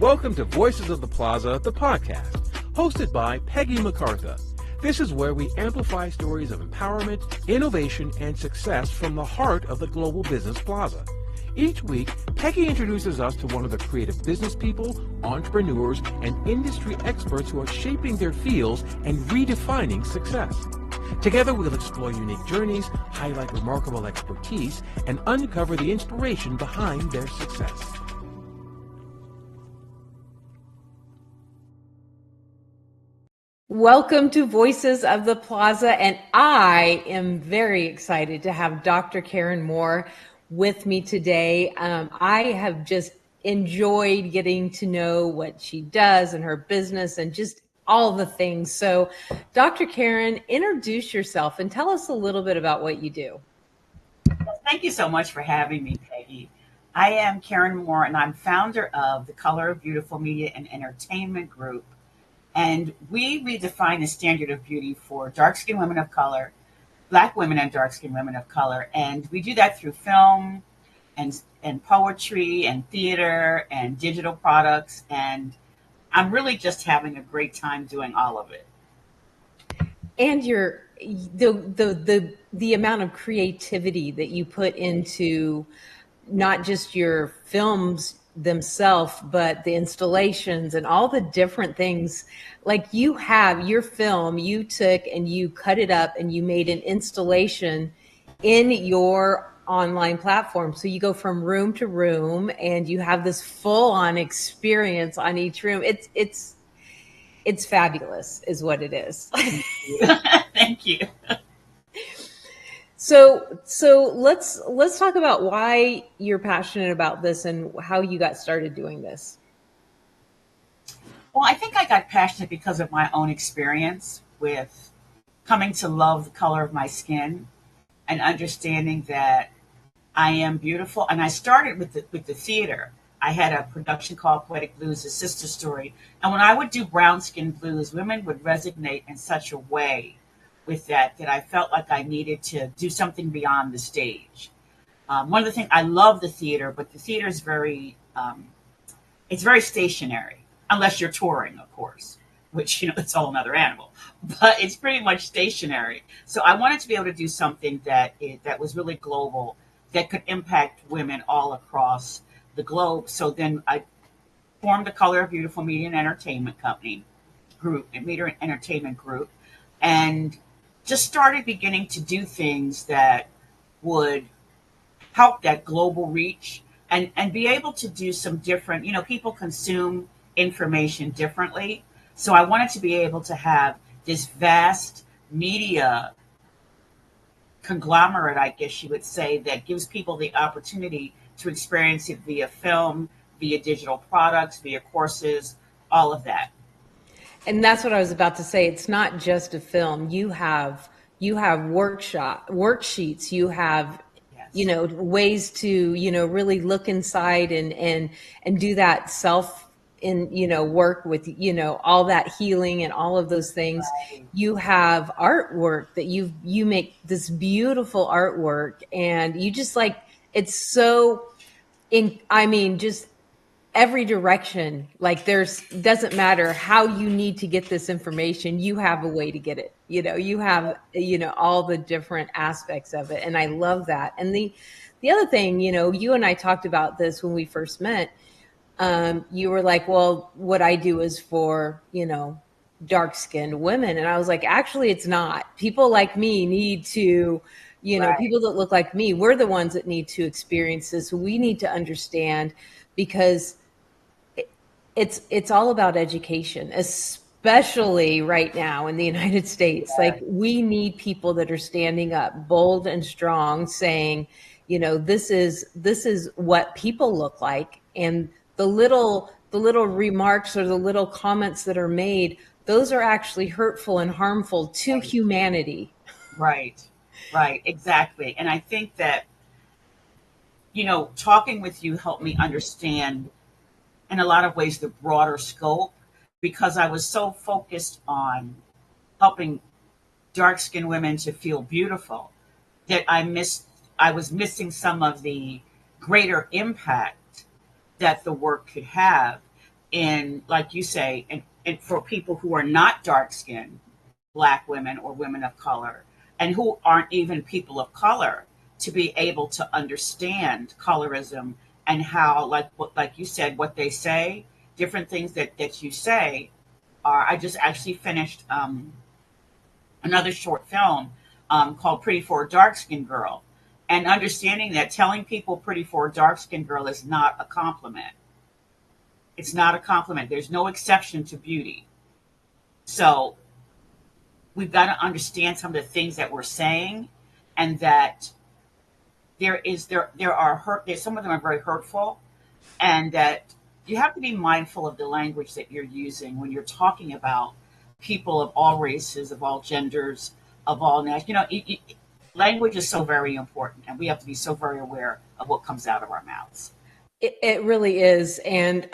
Welcome to Voices of the Plaza, the podcast, hosted by Peggy MacArthur. This is where we amplify stories of empowerment, innovation, and success from the heart of the Global Business Plaza. Each week, Peggy introduces us to one of the creative business people, entrepreneurs, and industry experts who are shaping their fields and redefining success. Together, we'll explore unique journeys, highlight remarkable expertise, and uncover the inspiration behind their success. Welcome to Voices of the Plaza, and I am very excited to have Dr. Karen Moore with me today. I have just enjoyed getting to know what she does and her business and just all the things. So, Dr. Karen, introduce yourself and tell us a little bit about what you do. Thank you so much for having me, Peggy. I am Karen Moore, and I'm founder of the Color of Beautiful Media and Entertainment Group. And we redefine the standard of beauty for dark-skinned women of color, Black women and dark-skinned women of color. And we do that through film and poetry and theater and digital products. And I'm really just having a great time doing all of it. And the amount of creativity that you put into not just your films themselves, but the installations and all the different things. Like you have your film, you took and you cut it up and you made an installation in your online platform. So you go from room to room and you have this full on experience on each room. It's fabulous is what it is. Thank you. So let's talk about why you're passionate about this and how you got started doing this. Well, I think I got passionate because of my own experience with coming to love the color of my skin and understanding that I am beautiful. And I started with the theater. I had a production called Poetic Blues, a sister story. And when I would do brown skin blues, women would resonate in such a way with that I felt like I needed to do something beyond the stage. One of the things, I love the theater, but the theater is it's very stationary, unless you're touring, of course, which, it's all another animal, but it's pretty much stationary. So I wanted to be able to do something that was really global, that could impact women all across the globe. So then I formed the Color of Beautiful Media and Entertainment Group, and just started beginning to do things that would help that global reach and be able to do some different, people consume information differently. So I wanted to be able to have this vast media conglomerate, I guess you would say, that gives people the opportunity to experience it via film, via digital products, via courses, all of that. And that's what I was about to say. It's not just a film. You have worksheets. You have, Yes. ways to, really look inside and do that work with, all that healing and all of those things. Right. You have artwork that you make this beautiful artwork, and you just it's so just every direction. Like doesn't matter how you need to get this information, you have a way to get it. You have, all the different aspects of it. And I love that. And the other thing, you and I talked about this when we first met. You were like, well, what I do is for, dark-skinned women. And I was like, actually, it's not. People like me need to, Right. people that look like me, we're the ones that need to experience this. We need to understand, because it's all about education, especially right now in the United States. Yeah. Like, we need people that are standing up bold and strong, saying, this is what people look like. And the little remarks or the little comments that are made, those are actually hurtful and harmful to humanity. Right, exactly. And I think that, talking with you helped me understand in a lot of ways the broader scope, because I was so focused on helping dark-skinned women to feel beautiful that I was missing some of the greater impact that the work could have. in, like you say, and for people who are not dark skinned, Black women or women of color, and who aren't even people of color, to be able to understand colorism and how, like you said, what they say, different things that you say are. I just actually finished another short film called Pretty for a Dark Skinned Girl. And understanding that telling people pretty for a dark skinned girl is not a compliment. It's not a compliment. There's no exception to beauty. So we've got to understand some of the things that we're saying, and that there are hurt. Some of them are very hurtful, and that you have to be mindful of the language that you're using when you're talking about people of all races, of all genders, of all nations. Language is so very important, and we have to be so very aware of what comes out of our mouths. It really is. And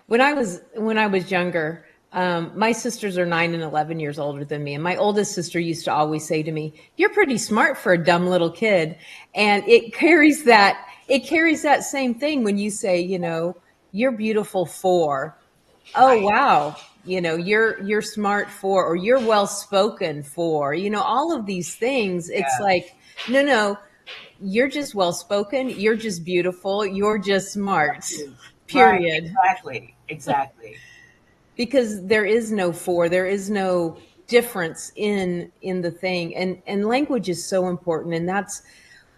when I was younger, my sisters are 9 and 11 years older than me. And my oldest sister used to always say to me, "You're pretty smart for a dumb little kid." And it carries that same thing when you say, "You're beautiful for," oh, Right. wow. You're smart for, or you're well spoken for, all of these things. It's Yeah. like, no, you're just well spoken. You're just beautiful. You're just smart, Right. period. Exactly. Because there is no for, there is no difference in the thing. And language is so important. And that's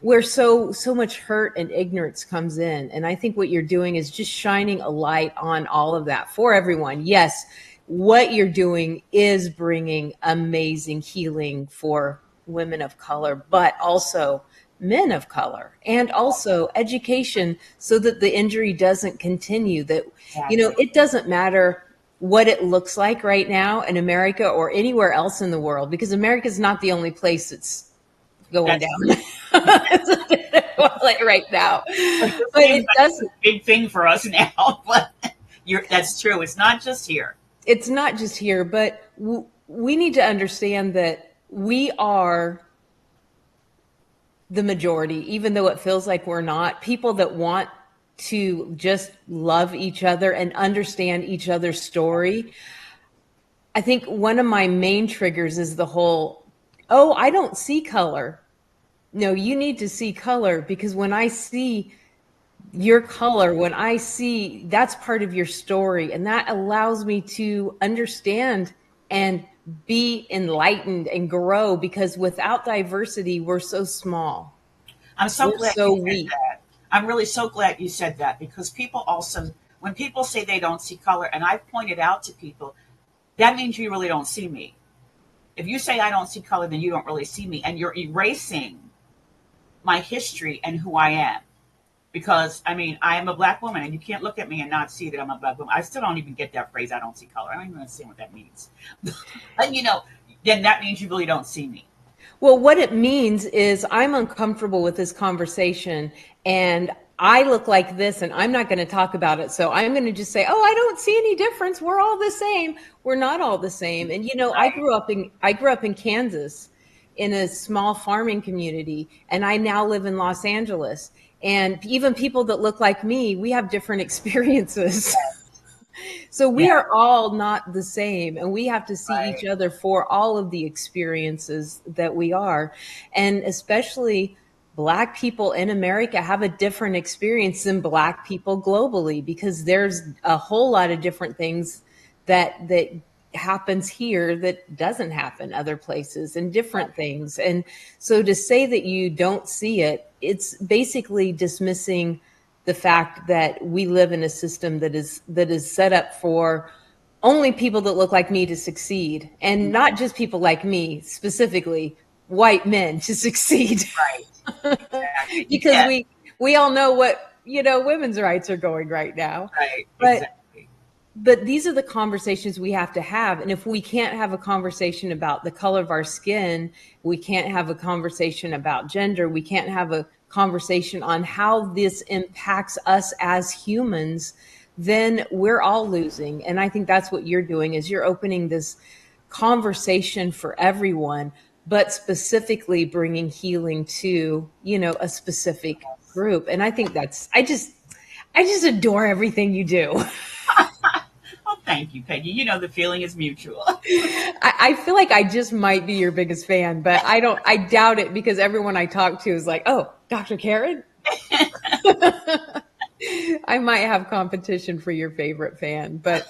where so much hurt and ignorance comes in. And I think what you're doing is just shining a light on all of that for everyone. Yes, what you're doing is bringing amazing healing for women of color, but also men of color, and also education, so that the injury doesn't continue. That, Exactly. it doesn't matter what it looks like right now in America or anywhere else in the world, because America is not the only place that's going That's down right now. It just But seems it like it's a doesn't. big thing for us now. But that's true. It's not just here. It's not just here, but we need to understand that we are the majority, even though it feels like we're not. People that want to just love each other and understand each other's story. I think one of my main triggers is the whole, "Oh, I don't see color." No, you need to see color, because when I see your color, when I see, that's part of your story, and that allows me to understand and be enlightened and grow, because without diversity, we're so small. I'm so We're glad you so said weak. that. I'm really so glad you said that, because people also, when people say they don't see color, and I've pointed out to people, that means you really don't see me. If you say I don't see color, then you don't really see me, and you're erasing my history and who I am. Because I am a Black woman, and you can't look at me and not see that I'm a Black woman. I still don't even get that phrase, "I don't see color." I don't even understand what that means. And then that means you really don't see me. Well, what it means is I'm uncomfortable with this conversation, and I look like this, and I'm not going to talk about it. So I'm going to just say, "Oh, I don't see any difference. We're all the same." We're not all the same. And I Right. grew up in Kansas, in a small farming community, and I now live in Los Angeles. And even people that look like me, we have different experiences. So we Yeah. are all not the same, and we have to see each Right. other for all of the experiences that we are. And especially Black people in America have a different experience than Black people globally, because there's a whole lot of different things that happens here that doesn't happen other places, and different things. And so to say that you don't see it, it's basically dismissing the fact that we live in a system that is set up for only people that look like me to succeed, and not just people like me, specifically white men, to succeed. Right. Exactly. Because Yeah. we all know what women's rights are going right now. Right. but Exactly. but these are the conversations we have to have. And if we can't have a conversation about the color of our skin, we can't have a conversation about gender, we can't have a conversation on how this impacts us as humans, then we're all losing. And I think that's what you're doing, is you're opening this conversation for everyone, but specifically bringing healing to, a specific group. And I think I just adore everything you do. Thank you, Peggy. You know the feeling is mutual. I feel like I just might be your biggest fan, but I doubt it because everyone I talk to is like, oh, Dr. Karen? I might have competition for your favorite fan, but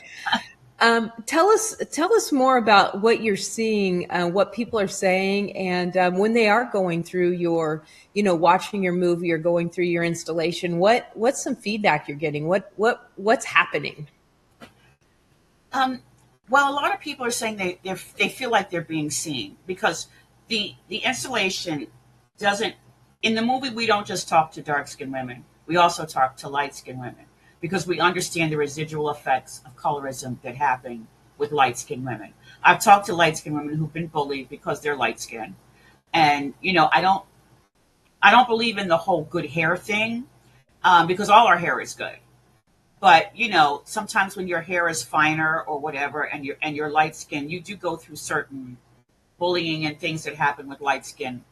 tell us more about what you're seeing, what people are saying, and when they are going through your, watching your movie or going through your installation. What's some feedback you're getting? What's happening? Um, well, a lot of people are saying they feel like they're being seen because the installation doesn't. In the movie, we don't just talk to dark skinned women. We also talk to light skinned women because we understand the residual effects of colorism that happen with light skinned women. I've talked to light skinned women who've been bullied because they're light skinned, and I don't believe in the whole good hair thing because all our hair is good. But sometimes when your hair is finer or whatever, and you're light skin, you do go through certain bullying and things that happen with light skin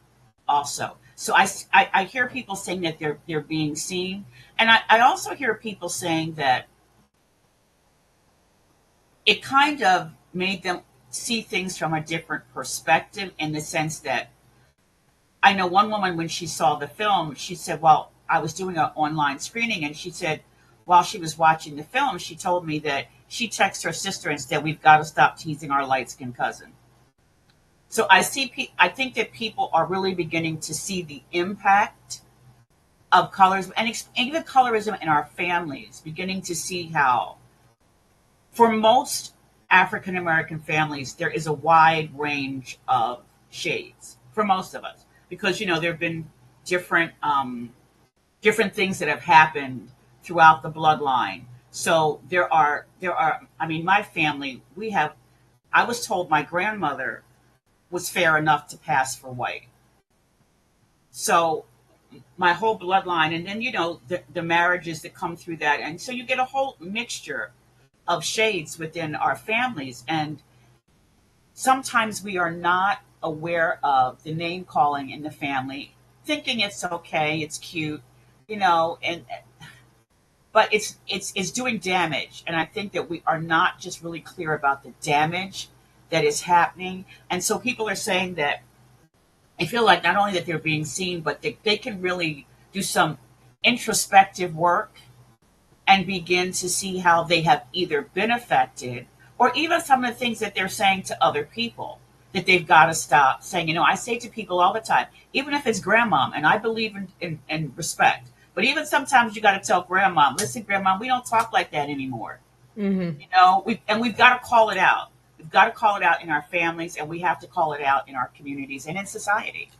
also. So I hear people saying that they're being seen, and I also hear people saying that it kind of made them see things from a different perspective in the sense that I know one woman, when she saw the film, she said, well, I was doing an online screening, and she said, while she was watching the film, she told me that she texted her sister and said, we've got to stop teasing our light skinned cousin. So I think that people are really beginning to see the impact of colorism and even colorism in our families, beginning to see how, for most African American families, there is a wide range of shades for most of us because there have been different different things that have happened throughout the bloodline. So there are. I mean, my family, we have. I was told my grandmother was fair enough to pass for white. So my whole bloodline, and then the marriages that come through that, and so you get a whole mixture of shades within our families, and sometimes we are not aware of the name calling in the family, thinking it's okay, it's cute, and but it's doing damage, and I think that we are not just really clear about the damage that is happening, and so people are saying that I feel like not only that they're being seen, but they can really do some introspective work and begin to see how they have either been affected or even some of the things that they're saying to other people that they've got to stop saying. I say to people all the time, even if it's grandmom, and I believe in respect, but even sometimes you got to tell grandmom, listen, grandmom, we don't talk like that anymore. Mm-hmm. We've got to call it out. We've got to call it out in our families, and we have to call it out in our communities and in society.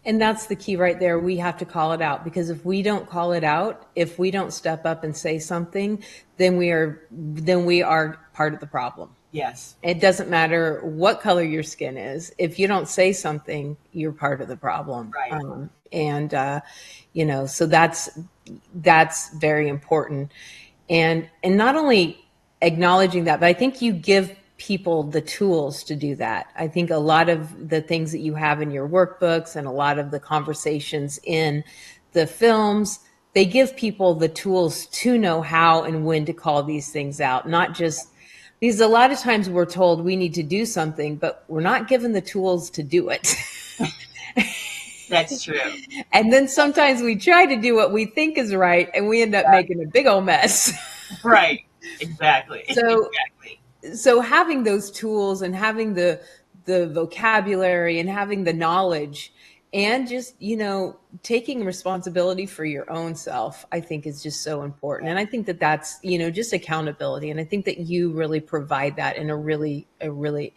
And that's the key right there. We have to call it out because if we don't call it out, if we don't step up and say something, then we are part of the problem. Yes. It doesn't matter what color your skin is. If you don't say something, you're part of the problem. Right. So that's very important. And not only acknowledging that, but I think you give people the tools to do that. I think a lot of the things that you have in your workbooks and a lot of the conversations in the films, they give people the tools to know how and when to call these things out, not just because a lot of times we're told we need to do something, but we're not given the tools to do it. That's true. And then sometimes we try to do what we think is right and we end up making a big old mess. Right. Exactly. So having those tools and having the vocabulary and having the knowledge and just, taking responsibility for your own self, I think is just so important. And I think that that's, just accountability. And I think that you really provide that in a really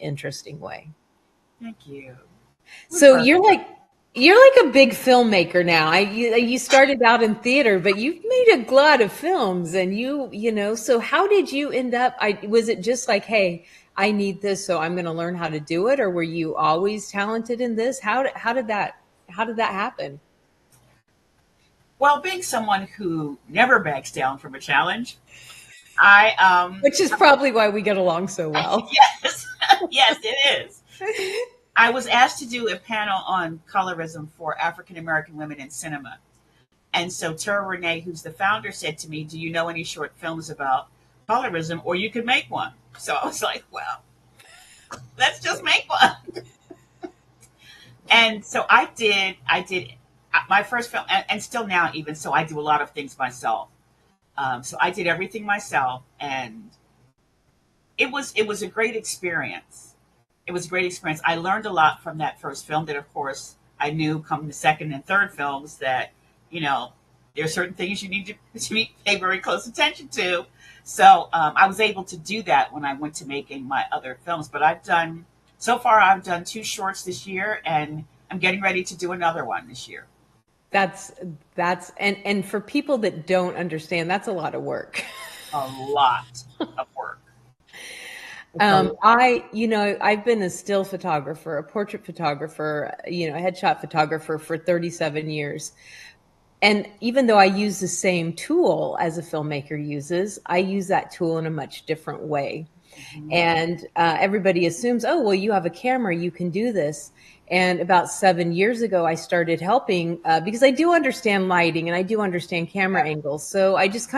interesting way. Thank you. So you're like a big filmmaker now. You started out in theater, but you've made a lot of films, and so how did you end up? Was it just like, hey, I need this, so I'm going to learn how to do it, or were you always talented in this? How did that happen? Well, being someone who never backs down from a challenge, which is probably why we get along so well. Yes, yes, it is. I was asked to do a panel on colorism for African American women in cinema. And so Tara Renee, who's the founder, said to me, do you know any short films about colorism, or you could make one. So I was like, well, let's just make one. And so I did my first film, and still now, even so, I do a lot of things myself. So I did everything myself, and it was a great experience. It was a great experience. I learned a lot from that first film. That, of course, I knew come the second and third films that, you know, there are certain things you need to pay very close attention to. So I was able to do that when I went to making my other films. But so far, I've done two shorts this year, and I'm getting ready to do another one this year. That's and for people that don't understand, that's a lot of work. A lot of work. I've I've been a still photographer, a portrait photographer, a headshot photographer for 37 years. And even though I use the same tool as a filmmaker uses, I use that tool in a much different way. And everybody assumes, oh, well, you have a camera, you can do this. And about 7 years ago, I started helping because I do understand lighting and I do understand camera angles. So I just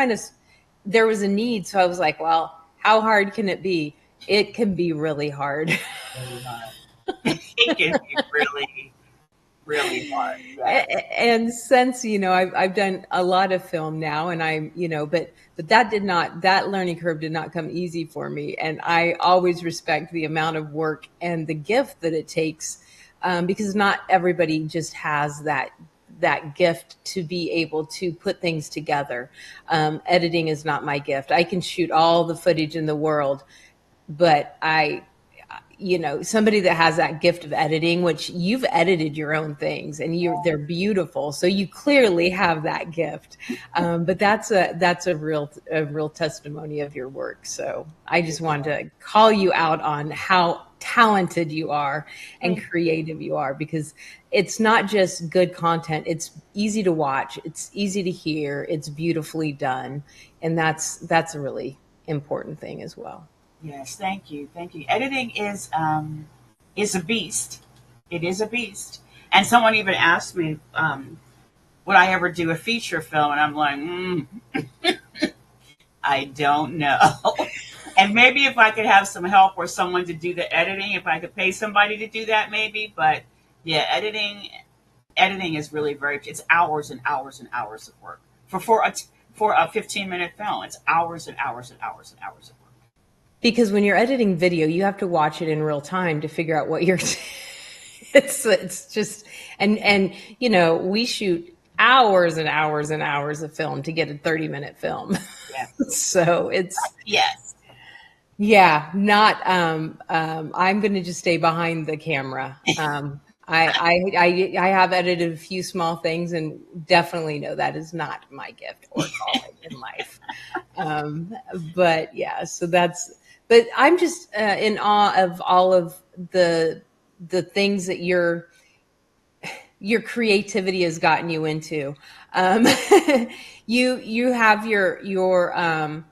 there was a need. So I was like, well, how hard can it be? It can be really hard. It can be really, really hard. Yes. And since, I've done a lot of film now, and but that learning curve did not come easy for me. And I always respect the amount of work and the gift that it takes, because not everybody just has that gift to be able to put things together. Editing is not my gift. I can shoot all the footage in the world, but somebody that has that gift of editing, which you've edited your own things and they're beautiful. So you clearly have that gift. But that's a real testimony of your work. So I just wanted to call you out on how talented you are and creative you are, because it's not just good content. It's easy to watch. It's easy to hear. It's beautifully done. And that's a really important thing as well. Yes, thank you, thank you. Editing is a beast. It is a beast. And someone even asked me, would I ever do a feature film? And I'm like, I don't know. And maybe if I could have some help or someone to do the editing, if I could pay somebody to do that, maybe. But yeah, editing is really it's hours and hours and hours of work for a 15-minute film. It's hours and hours and hours and hours of work. Because when you're editing video, you have to watch it in real time to figure out what you're. It's just and we shoot hours and hours and hours of film to get a 30-minute film. Yes. So it's yes. Yeah, not. I'm going to just stay behind the camera. I have edited a few small things, and definitely know that is not my gift or calling in life. But yeah, so But I'm just in awe of all of the things that your creativity has gotten you into. You have your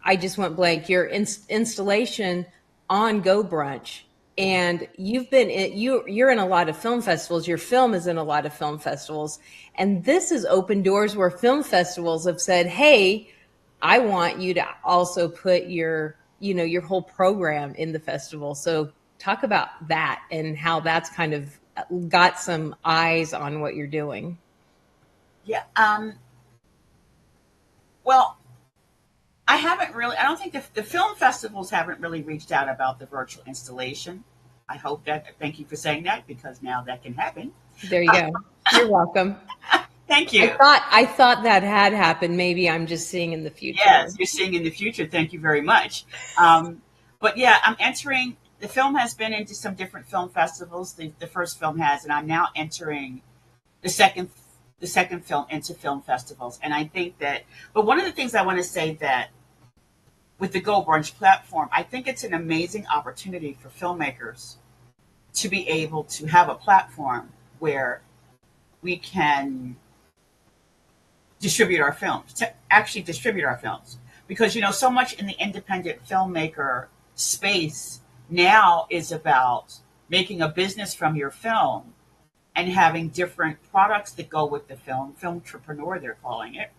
I just went blank. Your installation on GoBrunch, and you're in a lot of film festivals. Your film is in a lot of film festivals, and this has opened doors where film festivals have said, "Hey, I want you to also put your whole program in the festival." So talk about that and how that's kind of got some eyes on what you're doing. Yeah. Well, I don't think the film festivals haven't really reached out about the virtual installation. I hope thank you for saying that, because now that can happen. There you go. You're welcome. Thank you. I thought that had happened. Maybe I'm just seeing in the future. Yes, you're seeing in the future. Thank you very much. But yeah, the film has been into some different film festivals. The first film has, and I'm now entering the second film into film festivals. And I think but one of the things I want to say that with the GoBrunch platform, I think it's an amazing opportunity for filmmakers to be able to have a platform where we can distribute our films, to actually distribute our films. Because, so much in the independent filmmaker space now is about making a business from your film and having different products that go with the film, filmtrepreneur, they're calling it.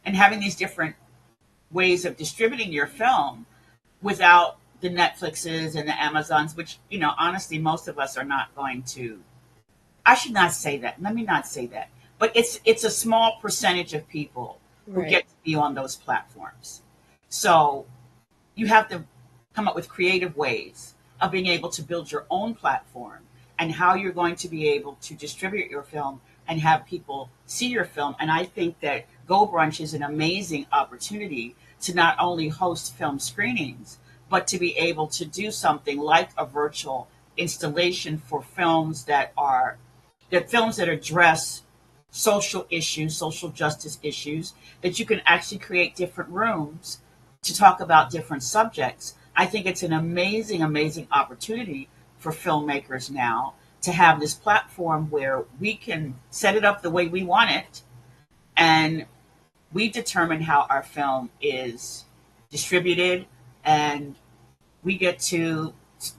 and having these different ways of distributing your film without the Netflixes and the Amazons, which, honestly, most of us are not going to. I should not say that. Let me not say that. But it's a small percentage of people who Right. get to be on those platforms. So you have to come up with creative ways of being able to build your own platform and how you're going to be able to distribute your film and have people see your film. And I think that GoBrunch is an amazing opportunity to not only host film screenings, but to be able to do something like a virtual installation for films that address social issues, social justice issues, that you can actually create different rooms to talk about different subjects. I think it's an amazing, amazing opportunity for filmmakers now to have this platform where we can set it up the way we want it, and we determine how our film is distributed, and we get to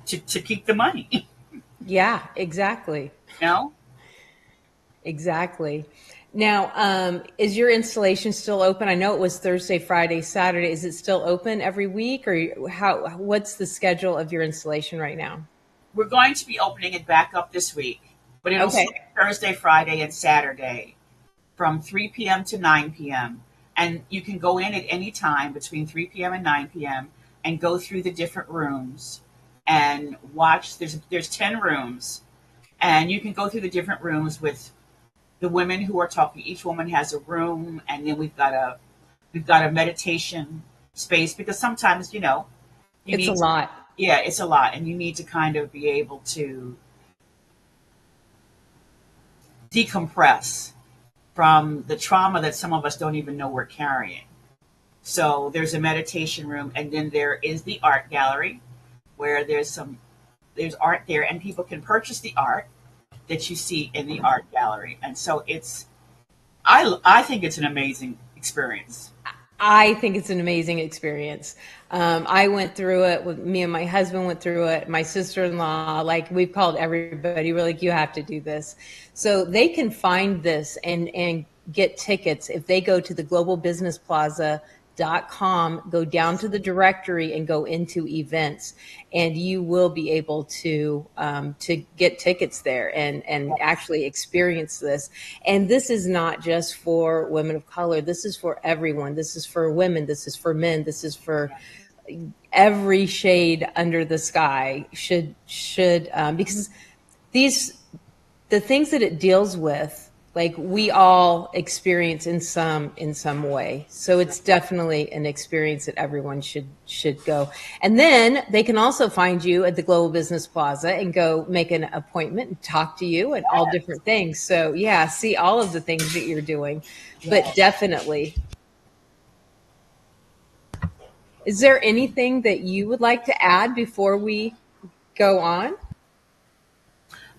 keep the money. Yeah, exactly. You know? Exactly. Now, is your installation still open? I know it was Thursday, Friday, Saturday. Is it still open every week, or what's the schedule of your installation right now? We're going to be opening it back up this week, but it'll Okay. still be Thursday, Friday, and Saturday from 3 p.m. to 9 p.m. And you can go in at any time between 3 p.m. and 9 p.m. and go through the different rooms and watch. There's 10 rooms, and you can go through the different rooms with the women who are talking. Each woman has a room, and then we've got a meditation space, because sometimes you It's a need to, lot. yeah, it's a lot, and you need to kind of be able to decompress from the trauma that some of us don't even know we're carrying. So there's a meditation room, and then there is the art gallery where there's art there, and people can purchase the art that you see in the art gallery. And so I think it's an amazing experience. I think it's an amazing experience. I went through it with me and my husband went through it. My sister-in-law, like we've called everybody. We're like, you have to do this. So they can find this and get tickets if they go to the globalbusinessplaza.com, go down to the directory and go into events, and you will be able to get tickets there and actually experience this. And this is not just for women of color. This is for everyone. This is for women. This is for men. This is for every shade under the sky. Because the things that it deals with, like we all experience in some way. So it's definitely an experience that everyone should go. And then they can also find you at the Global Business Plaza and go make an appointment and talk to you and all different things. So yeah, see all of the things that you're doing. But definitely. Is there anything that you would like to add before we go on?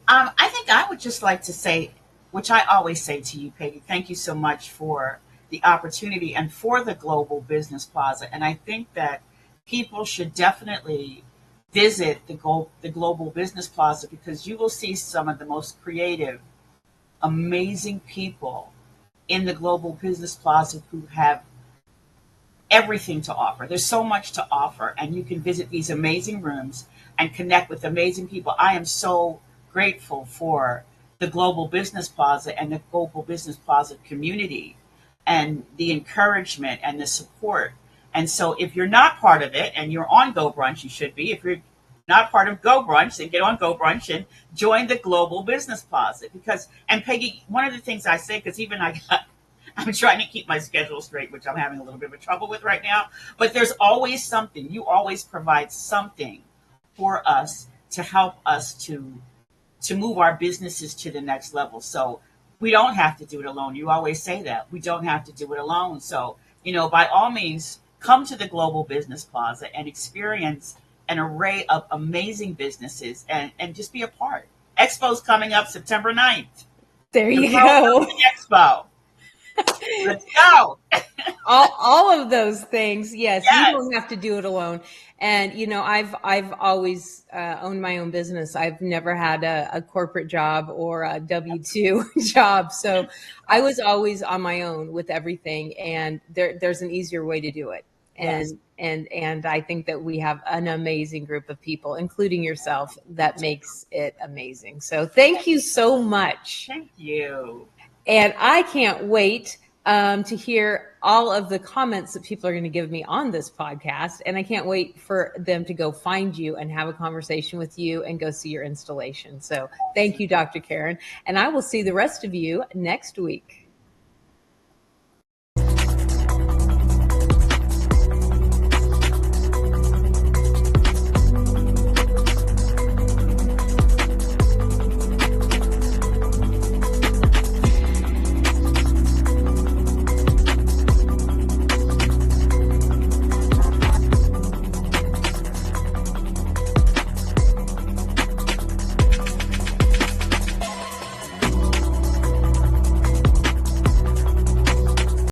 I think I would just like to say, which I always say to you, Peggy, thank you so much for the opportunity and for the Global Business Plaza. And I think that people should definitely visit the Global Business Plaza, because you will see some of the most creative, amazing people in the Global Business Plaza who have everything to offer. There's so much to offer, and you can visit these amazing rooms and connect with amazing people. I am so grateful for the Global Business Plaza and the Global Business Plaza community and the encouragement and the support. And so if you're not part of it and you're on GoBrunch, you should be. If you're not part of GoBrunch, then get on GoBrunch and join the Global Business Plaza. And Peggy, one of the things I say, because I'm trying to keep my schedule straight, which I'm having a little bit of trouble with right now. But there's always something. You always provide something for us to help us to move our businesses to the next level. So we don't have to do it alone. You always say that. We don't have to do it alone. So, by all means, come to the Global Business Plaza and experience an array of amazing businesses and just be a part. Expo's coming up September 9th. There The you World go. Building Expo. Let's go. all of those things. Yes, you Yes. don't have to do it alone. And I've always owned my own business. I've never had a corporate job or a W-2 job, so I was always on my own with everything. And there's an easier way to do it. Yes. And I think that we have an amazing group of people, including yourself, that makes it amazing. So thank you so much. Thank you. And I can't wait to hear all of the comments that people are going to give me on this podcast. And I can't wait for them to go find you and have a conversation with you and go see your installation. So thank you, Dr. Karen. And I will see the rest of you next week.